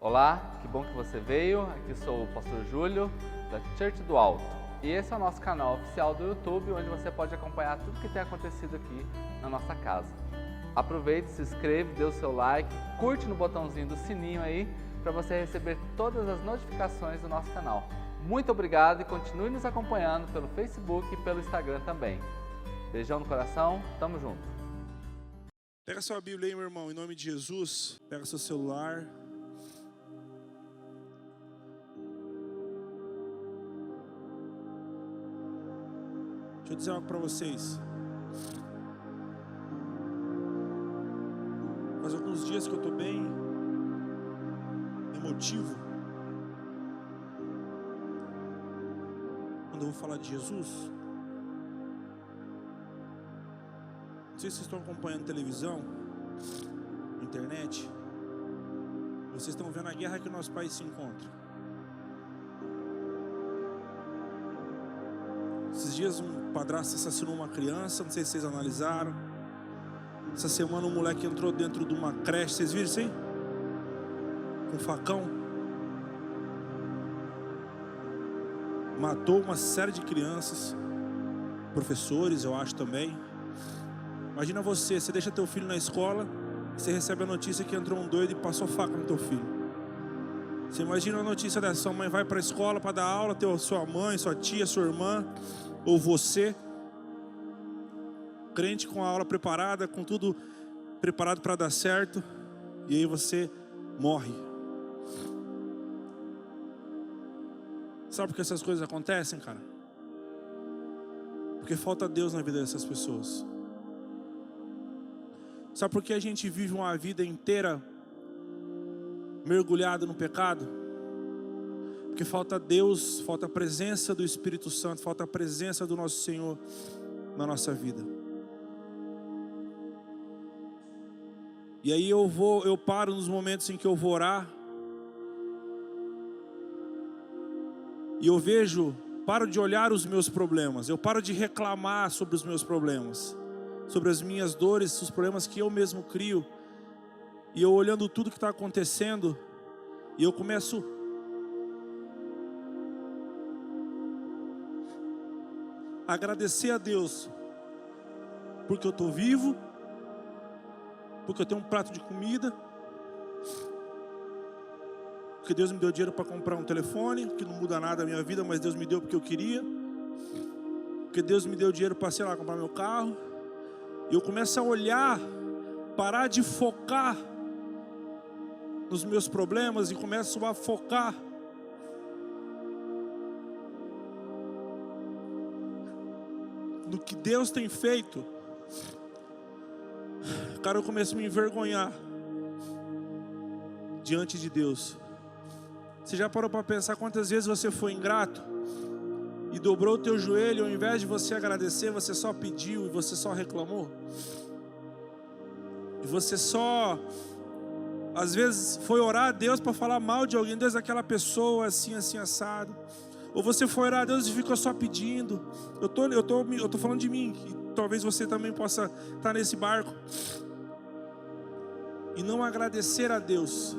Olá, que bom que você veio. Aqui sou o Pastor Júlio, da Church do Alto. E esse é o nosso canal oficial do YouTube, onde você pode acompanhar tudo que tem acontecido aqui na nossa casa. Aproveite, se inscreve, dê o seu like, curte no botãozinho do sininho aí, para você receber todas as notificações do nosso canal. Muito obrigado e continue nos acompanhando pelo Facebook e pelo Instagram também. Beijão no coração, tamo junto. Pega sua Bíblia aí, meu irmão, em nome de Jesus. Pega seu celular. Deixa eu dizer algo para vocês. Faz alguns dias que eu estou bem emotivo. Quando eu vou falar de Jesus. Não sei se vocês estão acompanhando televisão, internet. Vocês estão vendo a guerra que o nosso país se encontra. Esses dias um padrasto assassinou uma criança, não sei se vocês analisaram. Essa semana um moleque entrou dentro de uma creche, vocês viram isso aí? Com um facão. Matou uma série de crianças, professores, eu acho também. Imagina você deixa teu filho na escola, você recebe a notícia que entrou um doido e passou faca no teu filho. Você imagina a notícia dessa, sua mãe vai para a escola para dar aula, sua mãe, sua tia, sua irmã, ou você, crente com a aula preparada, com tudo preparado para dar certo, e aí você morre. Sabe por que essas coisas acontecem, cara? Porque falta Deus na vida dessas pessoas. Sabe por que a gente vive uma vida inteira mergulhado no pecado? Porque falta Deus, falta a presença do Espírito Santo, falta a presença do nosso Senhor na nossa vida. E aí eu paro nos momentos em que eu vou orar, e eu paro de olhar os meus problemas, eu paro de reclamar sobre os meus problemas, sobre as minhas dores, os problemas que eu mesmo crio, e eu olhando tudo que está acontecendo, e eu começo a agradecer a Deus, porque eu estou vivo, porque eu tenho um prato de comida, porque Deus me deu dinheiro para comprar um telefone, que não muda nada a minha vida, mas Deus me deu porque eu queria, porque Deus me deu dinheiro para, sei lá, comprar meu carro. E eu começo a olhar, parar de focar nos meus problemas e começo a focar no que Deus tem feito. Cara, eu começo a me envergonhar diante de Deus. Você já parou para pensar quantas vezes você foi ingrato e dobrou o teu joelho, ao invés de você agradecer, você só pediu e você só reclamou? E você só, às vezes, foi orar a Deus para falar mal de alguém, Deus, aquela pessoa assim, assim, assado. Ou você foi orar a Deus e ficou só pedindo. Eu tô falando de mim, e talvez você também possa estar nesse barco. E não agradecer a Deus.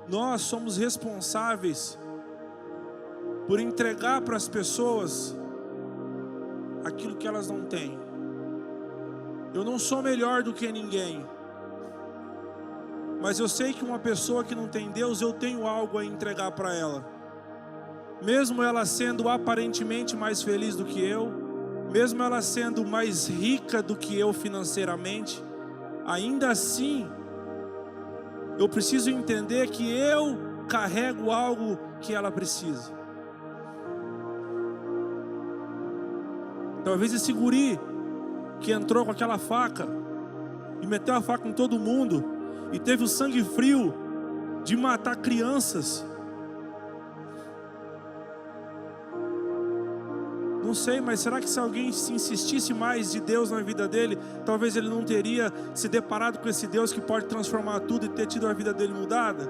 Nós somos responsáveis por entregar para as pessoas aquilo que elas não têm. Eu não sou melhor do que ninguém, mas eu sei que uma pessoa que não tem Deus, eu tenho algo a entregar para ela. Mesmo ela sendo aparentemente mais feliz do que eu, mesmo ela sendo mais rica do que eu financeiramente, ainda assim, eu preciso entender que eu carrego algo que ela precisa. Talvez esse guri que entrou com aquela faca e meteu a faca em todo mundo e teve o sangue frio de matar crianças. Não sei, mas será que se alguém se insistisse mais de Deus na vida dele, talvez ele não teria se deparado com esse Deus que pode transformar tudo e ter tido a vida dele mudada?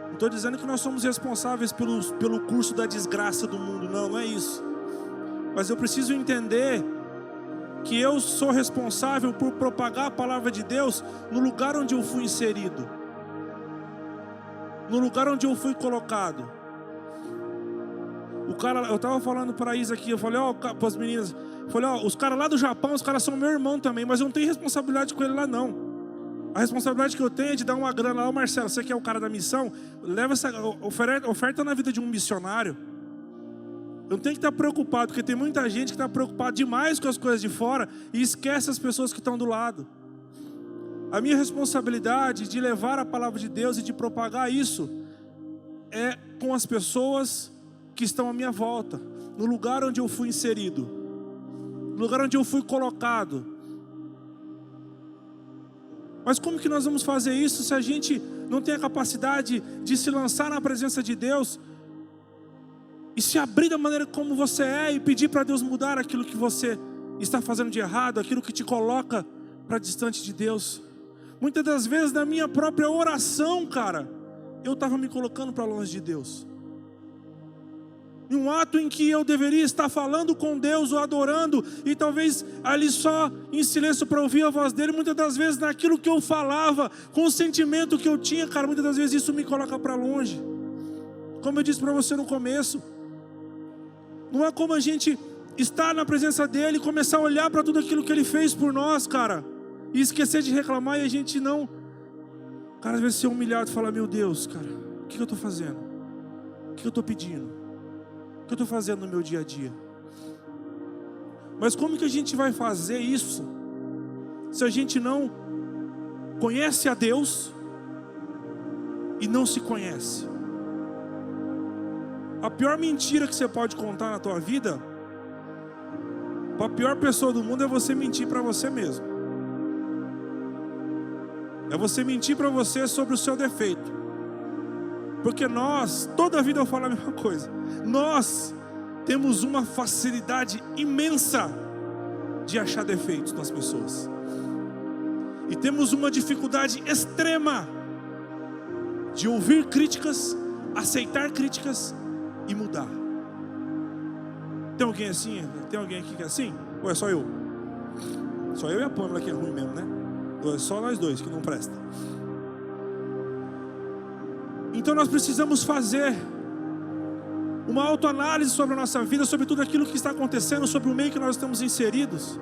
Não estou dizendo que nós somos responsáveis pelo curso da desgraça do mundo, não é isso. Mas eu preciso entender que eu sou responsável por propagar a palavra de Deus no lugar onde eu fui inserido, no lugar onde eu fui colocado. O cara, eu estava falando para a Isa aqui, eu falei, para as meninas, eu falei, os caras lá do Japão, os caras são meu irmão também, mas eu não tenho responsabilidade com ele lá não. A responsabilidade que eu tenho é de dar uma grana lá, Marcelo, você que é o cara da missão, leva essa oferta na vida de um missionário. Eu não tenho que estar preocupado, porque tem muita gente que está preocupada demais com as coisas de fora e esquece as pessoas que estão do lado. A minha responsabilidade de levar a palavra de Deus e de propagar isso é com as pessoas que estão à minha volta, no lugar onde eu fui inserido, no lugar onde eu fui colocado. Mas como que nós vamos fazer isso se a gente não tem a capacidade de se lançar na presença de Deus e se abrir da maneira como você é e pedir para Deus mudar aquilo que você está fazendo de errado, aquilo que te coloca para distante de Deus? Muitas das vezes na minha própria oração, cara, eu estava me colocando para longe de Deus. Em um ato em que eu deveria estar falando com Deus ou adorando, e talvez ali só em silêncio para ouvir a voz dele, muitas das vezes naquilo que eu falava, com o sentimento que eu tinha, cara, muitas das vezes isso me coloca para longe. Como eu disse para você no começo, não é como a gente estar na presença dele e começar a olhar para tudo aquilo que ele fez por nós, cara, e esquecer de reclamar e a gente não, cara, às vezes ser humilhado e falar, meu Deus, cara, o que eu estou fazendo? O que eu estou pedindo? O que eu estou fazendo no meu dia a dia? Mas como que a gente vai fazer isso se a gente não conhece a Deus e não se conhece? A pior mentira que você pode contar na tua vida, para a pior pessoa do mundo, é você mentir para você mesmo. É você mentir para você sobre o seu defeito. Porque nós, toda a vida eu falo a mesma coisa, nós temos uma facilidade imensa de achar defeitos nas pessoas. E temos uma dificuldade extrema de ouvir críticas, aceitar críticas e mudar. Tem alguém assim? Tem alguém aqui que é assim? Ou é só eu? Só eu e a Pâmela que é ruim mesmo, né? Ou é só nós dois que não presta? Então nós precisamos fazer uma autoanálise sobre a nossa vida, sobre tudo aquilo que está acontecendo, sobre o meio que nós estamos inseridos.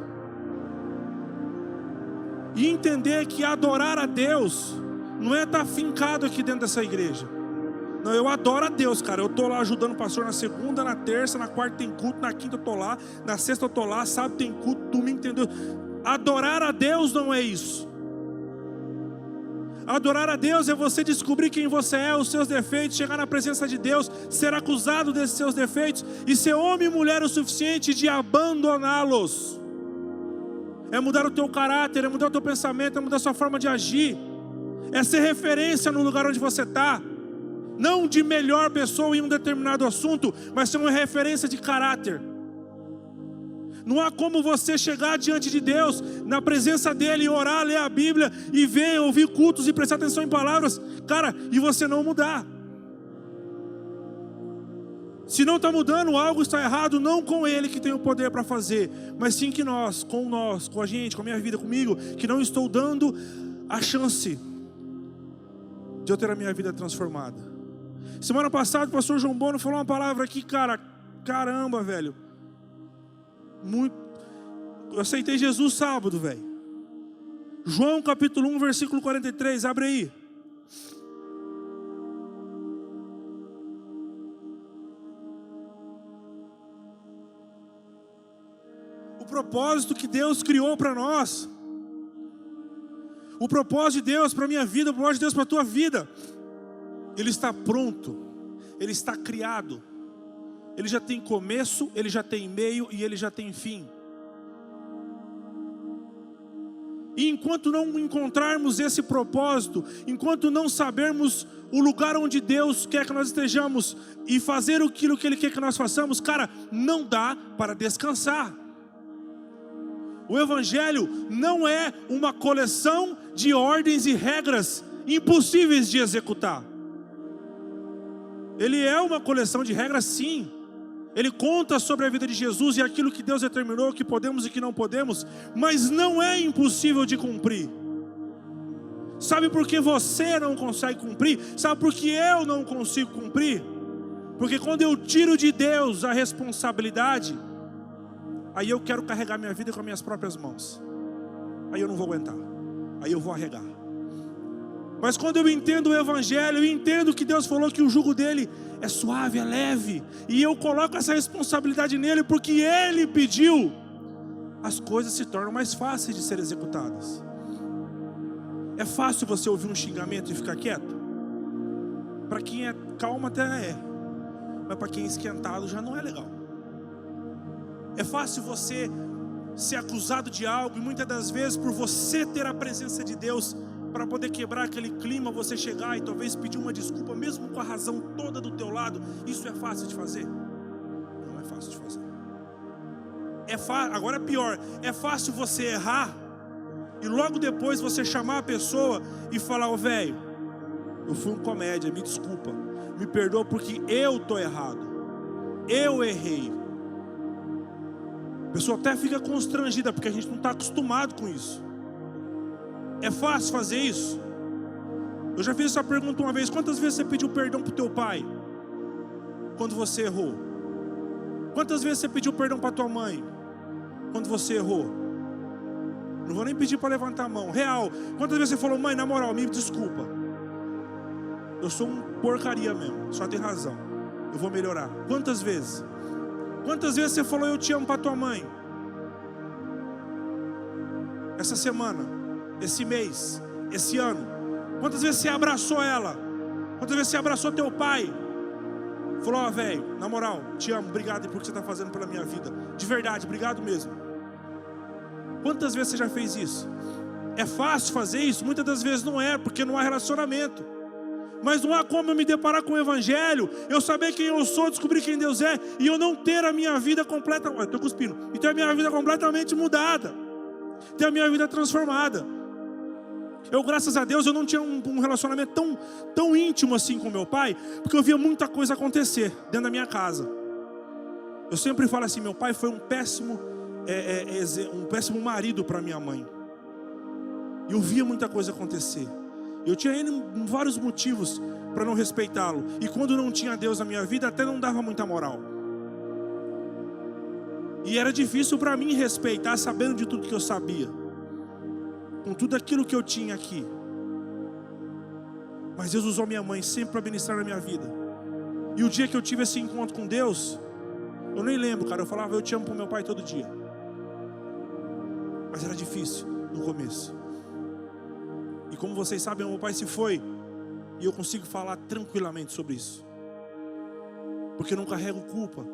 E entender que adorar a Deus não é estar fincado aqui dentro dessa igreja. Não, eu adoro a Deus, cara. Eu estou lá ajudando o pastor na segunda, na terça, na quarta tem culto, na quinta eu estou lá, na sexta eu estou lá, sábado tem culto, domingo tem Deus. Adorar a Deus não é isso. Adorar a Deus é você descobrir quem você é, os seus defeitos, chegar na presença de Deus, ser acusado desses seus defeitos e ser homem e mulher o suficiente de abandoná-los. É mudar o teu caráter, é mudar o teu pensamento, é mudar a sua forma de agir, é ser referência no lugar onde você está, não de melhor pessoa em um determinado assunto, mas ser uma referência de caráter. Não há como você chegar diante de Deus, na presença dEle, orar, ler a Bíblia e ver, ouvir cultos e prestar atenção em palavras, cara, e você não mudar. Se não está mudando, algo está errado, não com Ele que tem o poder para fazer, mas sim que nós, com a gente, com a minha vida, comigo, que não estou dando a chance de eu ter a minha vida transformada. Semana passada o pastor João Bono falou uma palavra aqui, cara, caramba, velho. Eu aceitei Jesus sábado, velho. João capítulo 1, versículo 43, abre aí. O propósito que Deus criou para nós, o propósito de Deus para a minha vida, o propósito de Deus para a tua vida, ele está pronto, ele está criado. Ele já tem começo, ele já tem meio e ele já tem fim. E enquanto não encontrarmos esse propósito, enquanto não sabermos o lugar onde Deus quer que nós estejamos e fazer aquilo que Ele quer que nós façamos, cara, não dá para descansar. O Evangelho não é uma coleção de ordens e regras impossíveis de executar. Ele é uma coleção de regras, sim, Ele conta sobre a vida de Jesus e aquilo que Deus determinou, que podemos e que não podemos, mas não é impossível de cumprir. Sabe por que você não consegue cumprir? Sabe por que eu não consigo cumprir? Porque quando eu tiro de Deus a responsabilidade, aí eu quero carregar minha vida com as minhas próprias mãos. Aí eu não vou aguentar, aí eu vou arregar. Mas quando eu entendo o Evangelho, eu entendo que Deus falou que o jugo dele é suave, é leve, e eu coloco essa responsabilidade nele porque ele pediu, as coisas se tornam mais fáceis de serem executadas. É fácil você ouvir um xingamento e ficar quieto? Para quem é calmo até é, mas para quem é esquentado já não é legal. É fácil você ser acusado de algo, e muitas das vezes por você ter a presença de Deus para poder quebrar aquele clima, você chegar e talvez pedir uma desculpa, mesmo com a razão toda do teu lado. Isso é fácil de fazer? Não é fácil de fazer. Agora é pior, é fácil você errar e logo depois você chamar a pessoa e falar: ô velho, eu fui um comédia, me desculpa, me perdoa porque eu estou errado, eu errei. A pessoa até fica constrangida porque a gente não está acostumado com isso. É fácil fazer isso? Eu já fiz essa pergunta uma vez: quantas vezes você pediu perdão para o teu pai quando você errou? Quantas vezes você pediu perdão para tua mãe quando você errou? Não vou nem pedir para levantar a mão, real. Quantas vezes você falou: mãe, na moral, me desculpa, eu sou um porcaria mesmo, só tem razão, eu vou melhorar? Quantas vezes? Quantas vezes você falou: eu te amo para tua mãe? Essa semana, esse mês, esse ano, quantas vezes você abraçou ela? Quantas vezes você abraçou teu pai? Falou: ó, velho, na moral, te amo, obrigado por que você está fazendo pela minha vida, de verdade, obrigado mesmo. Quantas vezes você já fez isso? É fácil fazer isso? Muitas das vezes não é, porque não há relacionamento. Mas não há como eu me deparar com o Evangelho, eu saber quem eu sou, descobrir quem Deus é, e eu não ter a minha vida completa, eu estou cuspindo, e ter a minha vida completamente mudada, ter a minha vida transformada. Eu, graças a Deus, eu não tinha um relacionamento tão íntimo assim com meu pai, porque eu via muita coisa acontecer dentro da minha casa. Eu sempre falo assim: meu pai foi um péssimo marido para minha mãe. Eu via muita coisa acontecer. Eu tinha vários motivos para não respeitá-lo. E quando não tinha Deus na minha vida, até não dava muita moral. E era difícil para mim respeitar, sabendo de tudo que eu sabia, com tudo aquilo que eu tinha aqui. Mas Deus usou minha mãe sempre para ministrar na minha vida. E o dia que eu tive esse encontro com Deus, eu nem lembro, cara, eu falava: eu te amo pro meu pai todo dia. Mas era difícil no começo. E como vocês sabem, meu pai se foi, e eu consigo falar tranquilamente sobre isso, porque eu não carrego culpa.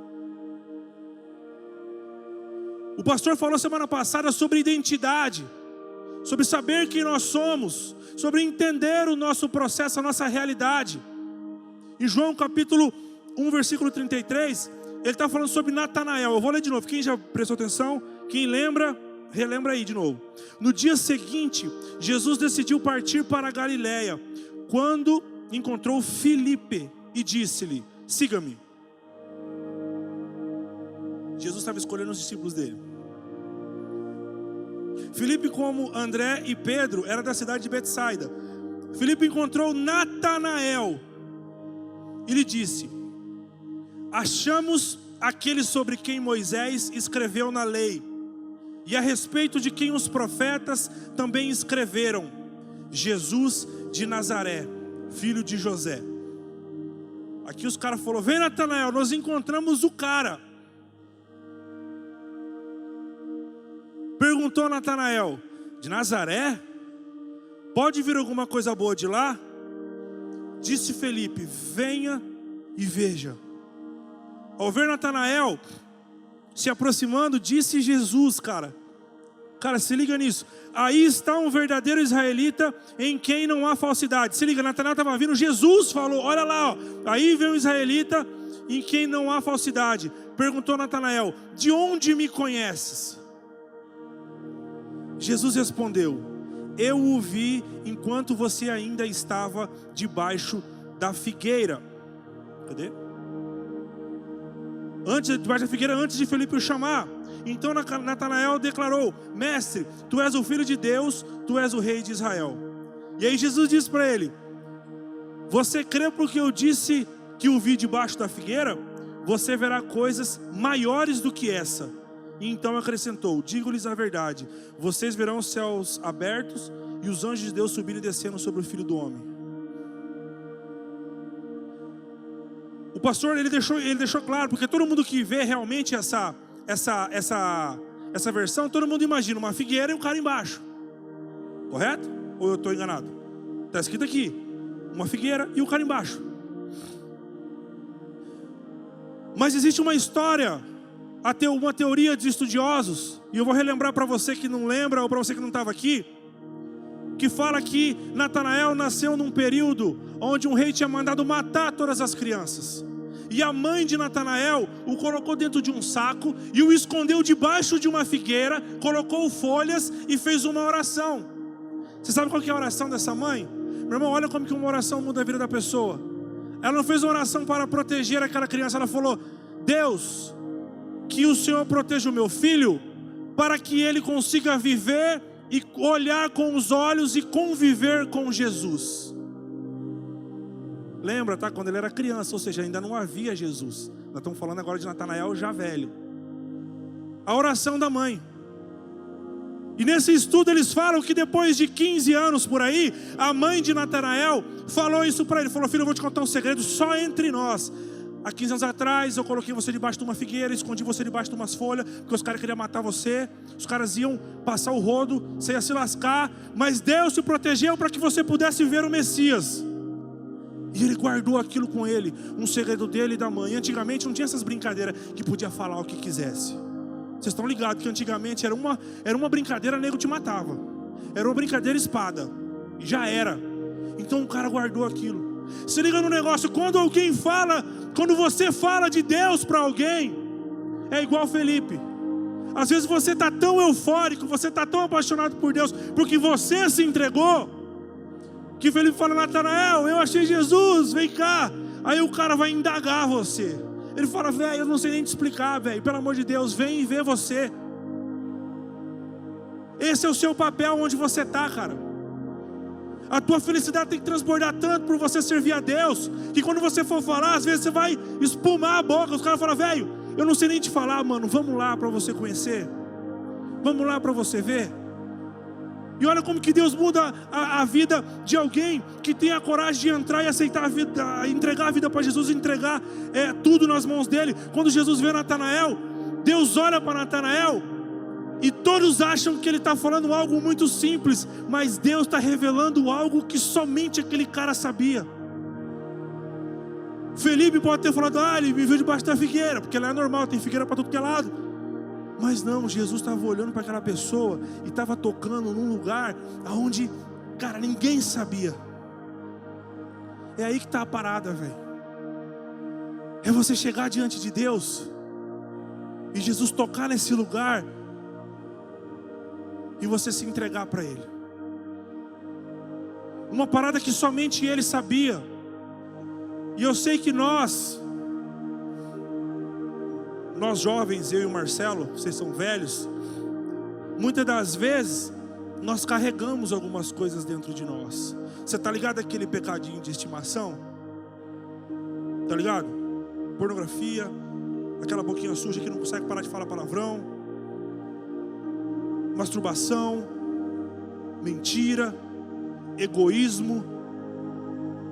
O pastor falou semana passada sobre identidade, sobre saber quem nós somos, sobre entender o nosso processo, a nossa realidade. Em João capítulo 1, versículo 33, ele está falando sobre Natanael. Eu vou ler de novo, quem já prestou atenção, quem lembra, relembra aí de novo. No dia seguinte, Jesus decidiu partir para a Galiléia, quando encontrou Filipe e disse-lhe: siga-me. Jesus estava escolhendo os discípulos dele. Filipe, como André e Pedro, era da cidade de Betsaida. Filipe encontrou Natanael e lhe disse: achamos aquele sobre quem Moisés escreveu na lei, e a respeito de quem os profetas também escreveram, Jesus de Nazaré, filho de José. Aqui os caras falaram: vem, Natanael, nós encontramos o cara. Perguntou Natanael: de Nazaré? Pode vir alguma coisa boa de lá? Disse Felipe: venha e veja. Ao ver Natanael se aproximando, disse Jesus: cara, se liga nisso. Aí está um verdadeiro israelita em quem não há falsidade. Se liga, Natanael estava vindo, Jesus falou: olha lá, ó, aí vem um israelita em quem não há falsidade. Perguntou Natanael: de onde me conheces? Jesus respondeu: eu o vi enquanto você ainda estava debaixo da figueira. Cadê? debaixo da figueira, antes de Felipe o chamar. Então Natanael declarou: mestre, tu és o filho de Deus, tu és o rei de Israel. E aí Jesus disse para ele: você crê porque eu disse que o vi debaixo da figueira? Você verá coisas maiores do que essa. E então acrescentou: digo-lhes a verdade, vocês verão os céus abertos e os anjos de Deus subindo e descendo sobre o Filho do Homem. O pastor ele deixou claro, porque todo mundo que vê realmente essa versão, todo mundo imagina uma figueira e um cara embaixo. Correto? Ou eu estou enganado? Está escrito aqui: uma figueira e um cara embaixo. Mas existe uma história, uma teoria de estudiosos, e eu vou relembrar para você que não lembra, ou para você que não estava aqui, que fala que Natanael nasceu num período onde um rei tinha mandado matar todas as crianças. E a mãe de Natanael o colocou dentro de um saco e o escondeu debaixo de uma figueira, colocou folhas e fez uma oração. Você sabe qual que é a oração dessa mãe? Meu irmão, olha como que uma oração muda a vida da pessoa. Ela não fez uma oração para proteger aquela criança, ela falou: Deus, que o Senhor proteja o meu filho, para que ele consiga viver e olhar com os olhos e conviver com Jesus. Lembra, tá? Quando ele era criança, ou seja, ainda não havia Jesus. Nós estamos falando agora de Natanael já velho. A oração da mãe. E nesse estudo eles falam que depois de 15 anos por aí, a mãe de Natanael falou isso para ele. Falou: filho, eu vou te contar um segredo só entre nós. Há 15 anos atrás eu coloquei você debaixo de uma figueira, escondi você debaixo de umas folhas, porque os caras queriam matar você. Os caras iam passar o rodo, você ia se lascar, mas Deus te protegeu para que você pudesse ver o Messias. E ele guardou aquilo com ele, um segredo dele e da mãe. Antigamente não tinha essas brincadeiras que podia falar o que quisesse. Vocês estão ligados que antigamente era uma brincadeira, nego te matava. Era uma brincadeira espada. E já era. Então o cara guardou aquilo. Se liga no negócio, quando você fala de Deus para alguém, é igual Felipe. Às vezes você está tão eufórico, você está tão apaixonado por Deus, porque você se entregou, que Felipe fala: Natanael, eu achei Jesus, vem cá. Aí o cara vai indagar você. Ele fala: velho, eu não sei nem te explicar, velho, pelo amor de Deus, vem e vê você. Esse é o seu papel onde você está, cara. A tua felicidade tem que transbordar tanto por você servir a Deus, que quando você for falar, às vezes você vai espumar a boca. Os caras falam: velho, eu não sei nem te falar, mano, vamos lá para você conhecer. Vamos lá para você ver. E olha como que Deus muda a vida de alguém que tem a coragem de entrar e aceitar a vida, entregar a vida para Jesus, entregar tudo nas mãos dele. Quando Jesus vê Natanael, Deus olha para Natanael e todos acham que ele está falando algo muito simples, mas Deus está revelando algo que somente aquele cara sabia. Felipe pode ter falado: ele me viu debaixo da figueira, porque lá é normal, tem figueira para tudo que é lado. Mas não, Jesus estava olhando para aquela pessoa e estava tocando num lugar onde, cara, ninguém sabia. É aí que está a parada, velho. É você chegar diante de Deus e Jesus tocar nesse lugar e você se entregar para Ele. Uma parada que somente Ele sabia. E eu sei que nós jovens, eu e o Marcelo, vocês são velhos, muitas das vezes nós carregamos algumas coisas dentro de nós. Você está ligado àquele pecadinho de estimação? Está ligado? Pornografia, aquela boquinha suja que não consegue parar de falar palavrão, masturbação, mentira, egoísmo,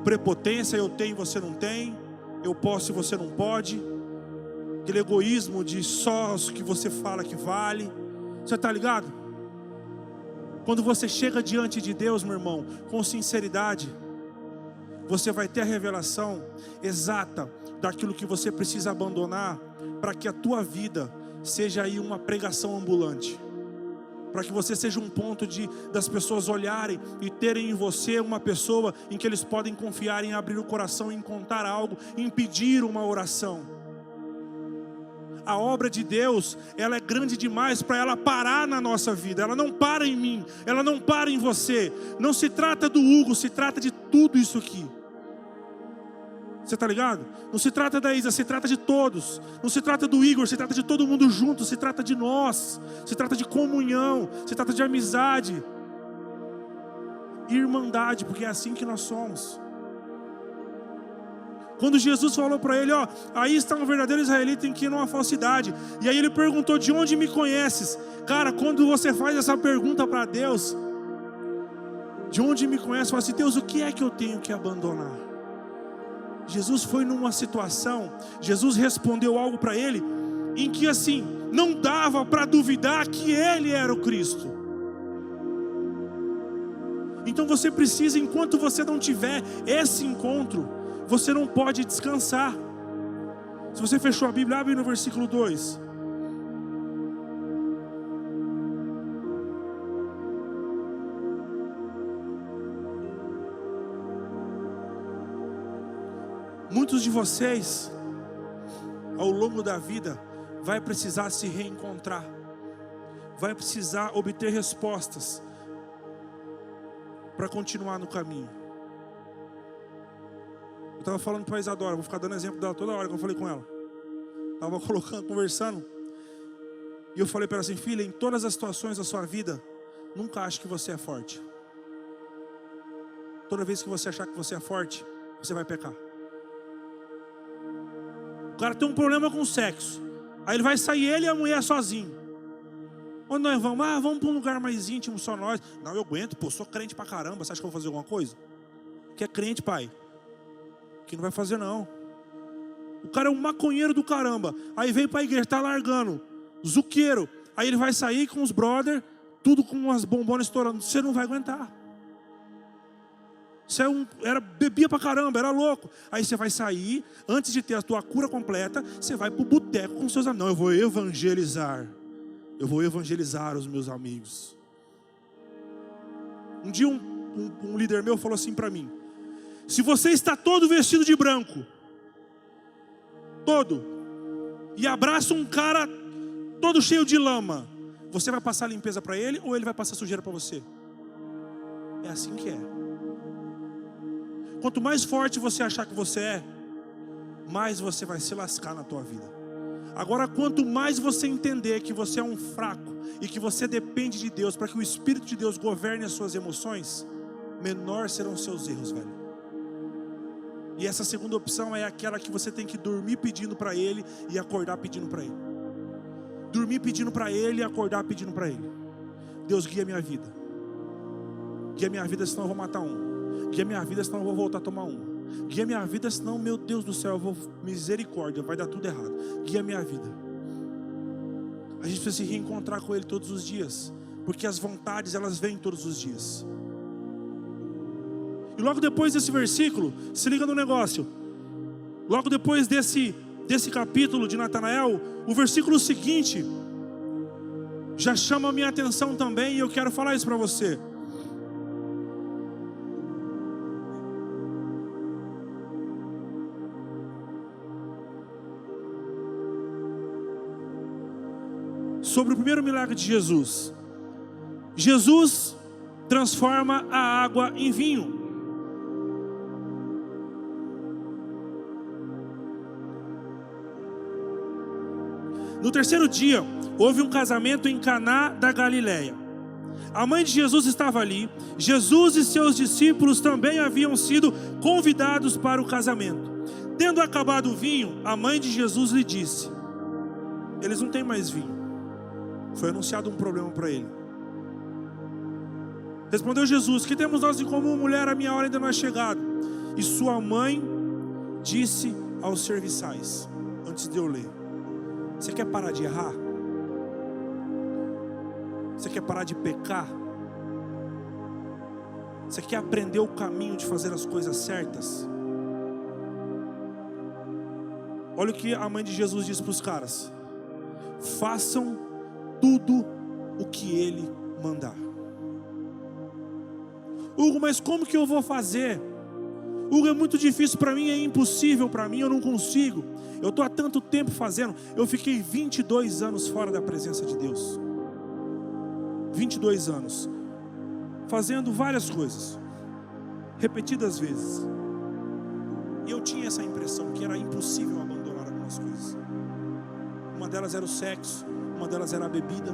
prepotência, eu tenho e você não tem, eu posso e você não pode. Aquele egoísmo de só o que você fala que vale. Você está ligado? Quando você chega diante de Deus, meu irmão, com sinceridade, você vai ter a revelação exata daquilo que você precisa abandonar, para que a tua vida seja aí uma pregação ambulante, para que você seja um ponto das pessoas olharem e terem em você uma pessoa em que eles podem confiar, em abrir o coração, em contar algo, em pedir uma oração. A obra de Deus, ela é grande demais para ela parar na nossa vida. Ela não para em mim, ela não para em você. Não se trata do Hugo, se trata de tudo isso aqui. Você está ligado? Não se trata da Isa, se trata de todos. Não se trata do Igor, se trata de todo mundo junto. Se trata de nós. Se trata de comunhão. Se trata de amizade. Irmandade, porque é assim que nós somos. Quando Jesus falou para ele, ó, aí está um verdadeiro israelita em que não há falsidade. E aí ele perguntou, de onde me conheces? Cara, quando você faz essa pergunta para Deus, de onde me conheces? Fala assim, Deus, o que é que eu tenho que abandonar? Jesus foi numa situação, Jesus respondeu algo para ele, em que assim, não dava para duvidar que ele era o Cristo. Então você precisa, enquanto você não tiver esse encontro, você não pode descansar. Se você fechou a Bíblia, abre no versículo 2. Muitos de vocês, ao longo da vida, vai precisar se reencontrar, vai precisar obter respostas para continuar no caminho. Eu estava falando para a Isadora, vou ficar dando exemplo dela toda hora que eu falei com ela. Estava conversando, e eu falei para ela assim, filha, em todas as situações da sua vida, nunca ache que você é forte. Toda vez que você achar que você é forte, você vai pecar. O cara tem um problema com o sexo. Aí ele vai sair ele e a mulher sozinho. Onde nós vamos? Ah, vamos para um lugar mais íntimo, só nós. Não, eu aguento, pô, sou crente pra caramba. Você acha que eu vou fazer alguma coisa? Que é crente, pai. Que não vai fazer não. O cara é um maconheiro do caramba. Aí vem pra igreja, tá largando. Zuqueiro. Aí ele vai sair com os brother, tudo com umas bombonas estourando. Você não vai aguentar. Você bebia pra caramba, era louco. Aí você vai sair, antes de ter a tua cura completa, você vai pro boteco com seus amigos. Não, eu vou evangelizar. Eu vou evangelizar os meus amigos. Um dia um líder meu falou assim pra mim, se você está todo vestido de branco, todo, e abraça um cara todo cheio de lama, você vai passar limpeza pra ele ou ele vai passar sujeira pra você? É assim que é. Quanto mais forte você achar que você é, mais você vai se lascar na tua vida. Agora, quanto mais você entender que você é um fraco e que você depende de Deus para que o Espírito de Deus governe as suas emoções, menor serão os seus erros, velho. E essa segunda opção é aquela que você tem que dormir pedindo para Ele e acordar pedindo para Ele. Dormir pedindo para Ele e acordar pedindo para Ele. Deus, guia minha vida. Guia minha vida, senão eu vou matar um. Guia minha vida, senão eu vou voltar a tomar uma. Guia minha vida, senão, meu Deus do céu, eu vou, misericórdia, vai dar tudo errado. Guia minha vida. A gente precisa se reencontrar com Ele todos os dias, porque as vontades, elas vêm todos os dias. E logo depois desse versículo, se liga no negócio. Logo depois desse capítulo de Natanael, o versículo seguinte já chama a minha atenção também, e eu quero falar isso para você. Sobre o primeiro milagre de Jesus. Jesus transforma a água em vinho. No terceiro dia, houve um casamento em Caná da Galileia. A mãe de Jesus estava ali. Jesus e seus discípulos também haviam sido convidados para o casamento. Tendo acabado o vinho, a mãe de Jesus lhe disse: eles não têm mais vinho. Foi anunciado um problema para ele. Respondeu Jesus: que temos nós em comum, mulher? A minha hora ainda não é chegada. E sua mãe disse aos serviçais, antes de eu ler: você quer parar de errar? Você quer parar de pecar? Você quer aprender o caminho de fazer as coisas certas? Olha o que a mãe de Jesus disse para os caras: façam tudo o que Ele mandar. Hugo, mas como que eu vou fazer? Hugo, é muito difícil para mim, é impossível para mim, eu não consigo. Eu estou há tanto tempo fazendo. Eu fiquei 22 anos fora da presença de Deus. 22 anos. Fazendo várias coisas. Repetidas vezes. E eu tinha essa impressão que era impossível abandonar algumas coisas. Uma delas era o sexo, uma delas era a bebida.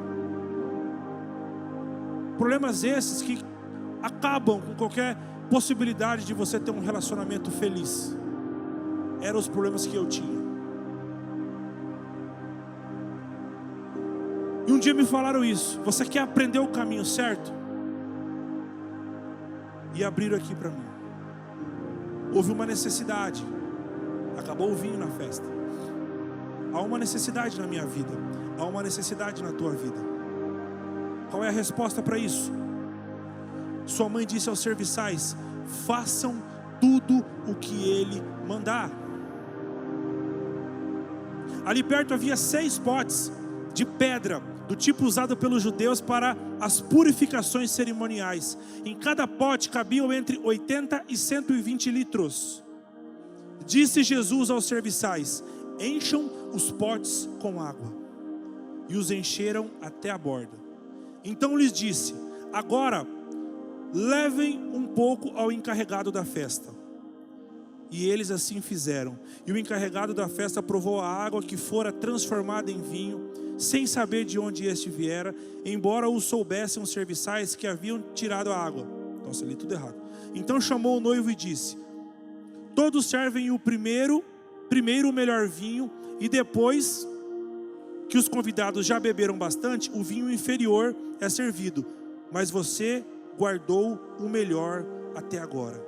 Problemas esses que acabam com qualquer possibilidade de você ter um relacionamento feliz. Eram os problemas que eu tinha. E um dia me falaram isso: você quer aprender o caminho certo? E abriram aqui para mim. Houve uma necessidade. Acabou o vinho na festa. Há uma necessidade na minha vida. Há uma necessidade na tua vida. Qual é a resposta para isso? Sua mãe disse aos serviçais: façam tudo o que ele mandar. Ali perto havia 6 potes de pedra, do tipo usado pelos judeus para as purificações cerimoniais. Em cada pote cabiam entre 80 e 120 litros. Disse Jesus aos serviçais: encham os potes com água. E os encheram até a borda. Então lhes disse: agora levem um pouco ao encarregado da festa. E eles assim fizeram. E o encarregado da festa provou a água que fora transformada em vinho, sem saber de onde este viera, embora o soubessem os serviçais que haviam tirado a água. Nossa, li tudo errado. Então chamou o noivo e disse: todos servem o primeiro o melhor vinho, e depois que os convidados já beberam bastante, o vinho inferior é servido. Mas você guardou o melhor até agora.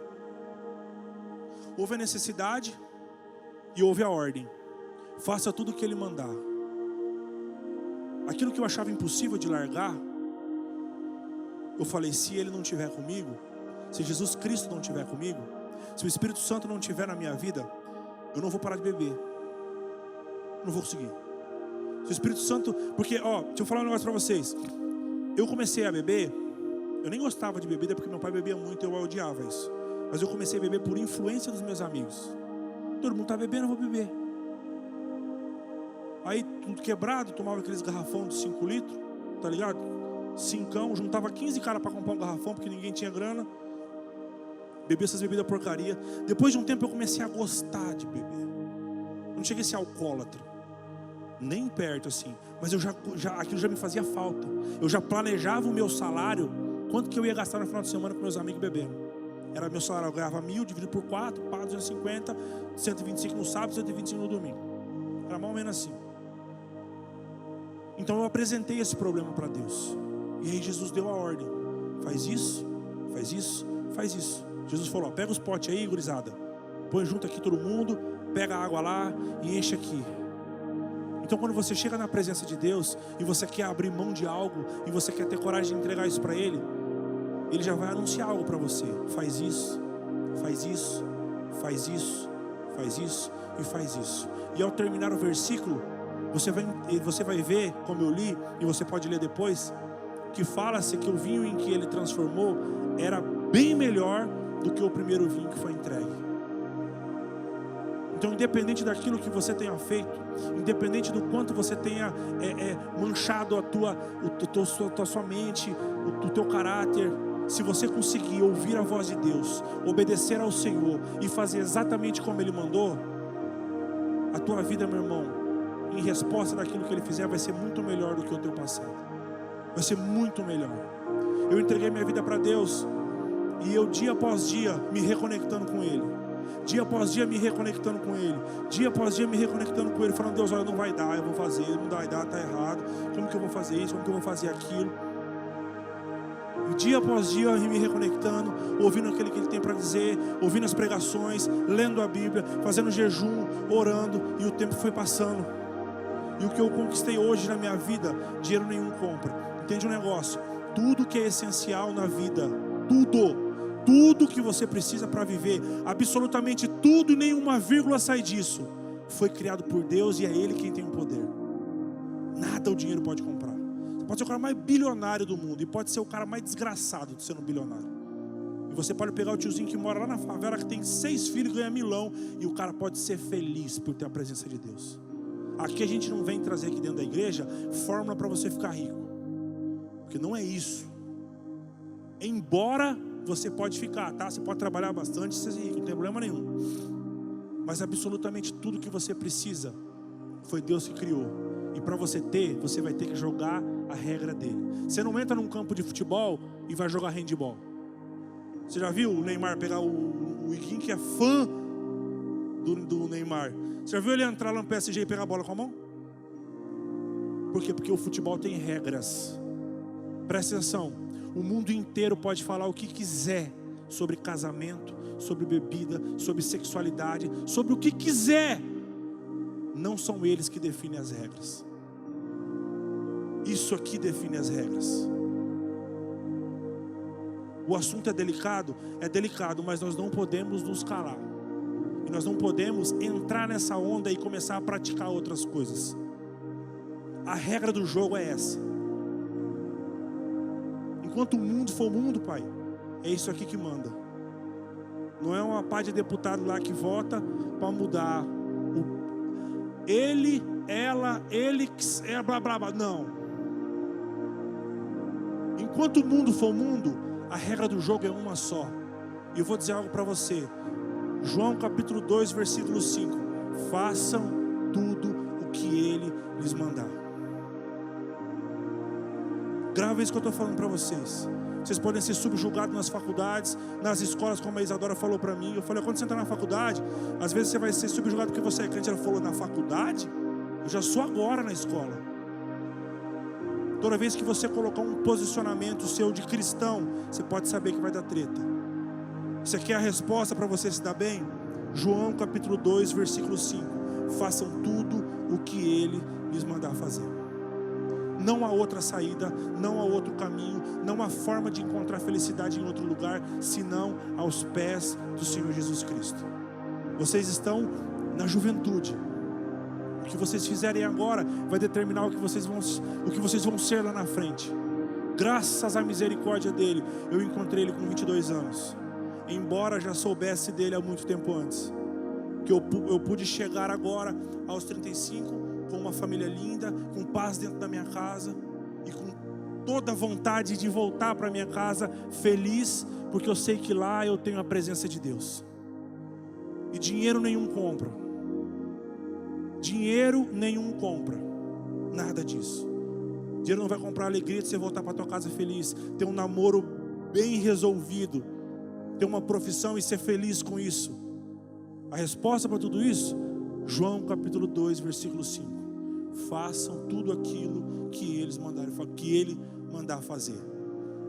Houve a necessidade e houve a ordem. Faça tudo o que ele mandar. Aquilo que eu achava impossível de largar, eu falei: se ele não estiver comigo, se Jesus Cristo não estiver comigo, se o Espírito Santo não estiver na minha vida, eu não vou parar de beber. Não vou conseguir. Se o Espírito Santo... Porque, deixa eu falar um negócio para vocês. Eu comecei a beber, eu nem gostava de bebida porque meu pai bebia muito, eu odiava isso. Mas eu comecei a beber por influência dos meus amigos. Todo mundo está bebendo, eu vou beber. Aí, tudo quebrado, tomava aqueles garrafão de 5 litros, tá ligado? 5, juntava 15 caras para comprar um garrafão, porque ninguém tinha grana. Bebia essas bebidas porcaria. Depois de um tempo eu comecei a gostar de beber. Eu não cheguei a ser alcoólatra, nem perto assim. Mas aquilo já me fazia falta. Eu já planejava o meu salário, quanto que eu ia gastar no final de semana com meus amigos bebendo. Era meu salário, eu ganhava 1.000, dividido por 4, pago 250, 125 no sábado, 125 no domingo. Era mais ou menos assim. Então eu apresentei esse problema para Deus. E aí Jesus deu a ordem: faz isso, faz isso, faz isso. Jesus falou: pega os potes aí, gurizada, põe junto aqui todo mundo, pega a água lá e enche aqui. Então quando você chega na presença de Deus e você quer abrir mão de algo, e você quer ter coragem de entregar isso para Ele, Ele já vai anunciar algo para você: faz isso, faz isso, faz isso, faz isso e faz isso. E ao terminar o versículo, você vai ver, como eu li, e você pode ler depois, que fala-se que o vinho em que ele transformou era bem melhor do que o primeiro vinho que foi entregue. Então, independente daquilo que você tenha feito, independente do quanto você tenha manchado a sua mente, o teu caráter, se você conseguir ouvir a voz de Deus, obedecer ao Senhor e fazer exatamente como Ele mandou, a tua vida, meu irmão, em resposta daquilo que Ele fizer, vai ser muito melhor do que o teu passado. Vai ser muito melhor. Eu entreguei minha vida para Deus, e eu dia após dia me reconectando com Ele, dia após dia me reconectando com Ele, dia após dia me reconectando com Ele, falando: Deus, olha, não vai dar, eu vou fazer, não vai dar, está errado, como que eu vou fazer isso, como que eu vou fazer aquilo. E dia após dia me reconectando, ouvindo aquilo que Ele tem para dizer, ouvindo as pregações, lendo a Bíblia, fazendo jejum, orando, e o tempo foi passando. E o que eu conquistei hoje na minha vida, dinheiro nenhum compra. Entende um negócio? Tudo que é essencial na vida, tudo que você precisa para viver, absolutamente tudo e nenhuma vírgula sai disso, foi criado por Deus, e é Ele quem tem o poder. Nada o dinheiro pode comprar. Você pode ser o cara mais bilionário do mundo, e pode ser o cara mais desgraçado de sendo bilionário. E você pode pegar o tiozinho que mora lá na favela, que tem 6 filhos e ganha milão, e o cara pode ser feliz por ter a presença de Deus. Aqui a gente não vem trazer aqui dentro da igreja fórmula para você ficar rico, porque não é isso. Embora você pode ficar, tá? Você pode trabalhar bastante e ser rico, não tem problema nenhum. Mas absolutamente tudo que você precisa foi Deus que criou. E para você ter, você vai ter que jogar a regra dele. Você não entra num campo de futebol e vai jogar handball. Você já viu o Neymar pegar o Iguinho, que é fã do Neymar? Você já viu ele entrar lá no PSG e pegar a bola com a mão? Por quê? Porque o futebol tem regras. Presta atenção. O mundo inteiro pode falar o que quiser sobre casamento, sobre bebida, sobre sexualidade, sobre o que quiser. Não são eles que definem as regras. Isso aqui define as regras. O assunto é delicado, mas nós não podemos nos calar. E nós não podemos entrar nessa onda e começar a praticar outras coisas. A regra do jogo é essa. Enquanto o mundo for mundo, Pai, é isso aqui que manda. Não é uma pá de deputado lá que vota para mudar ele, ela, ele, é blá blá blá. Não. Enquanto o mundo for mundo, a regra do jogo é uma só. E eu vou dizer algo para você. João capítulo 2, versículo 5. Façam tudo o que ele lhes mandar. Grava isso que eu estou falando para vocês. Vocês podem ser subjugados nas faculdades, nas escolas, como a Isadora falou para mim. Eu falei, quando você entrar na faculdade, às vezes você vai ser subjugado porque você é crente. Ela falou, na faculdade? Eu já sou agora na escola. Toda vez que você colocar um posicionamento seu de cristão, você pode saber que vai dar treta. Você quer a resposta para você se dar bem? João capítulo 2, versículo 5. Façam tudo o que ele lhes mandar fazer. Não há outra saída, não há outro caminho, não há forma de encontrar felicidade em outro lugar, senão aos pés do Senhor Jesus Cristo. Vocês estão na juventude. O que vocês fizerem agora vai determinar o que vocês vão ser lá na frente. Graças à misericórdia dele, eu encontrei ele com 22 anos. Embora já soubesse dele há muito tempo antes. Que eu pude chegar agora aos 35 com uma família linda, com paz dentro da minha casa e com toda a vontade de voltar para minha casa feliz, porque eu sei que lá eu tenho a presença de Deus. E dinheiro nenhum compra. Dinheiro nenhum compra. Nada disso. Dinheiro não vai comprar a alegria de você voltar para tua casa feliz, ter um namoro bem resolvido, ter uma profissão e ser feliz com isso. A resposta para tudo isso, João capítulo 2, versículo 5. Façam tudo aquilo que ele mandar fazer.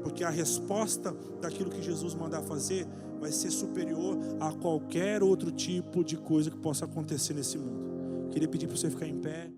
Porque a resposta daquilo que Jesus mandar fazer vai ser superior a qualquer outro tipo de coisa que possa acontecer nesse mundo. Queria pedir para você ficar em pé.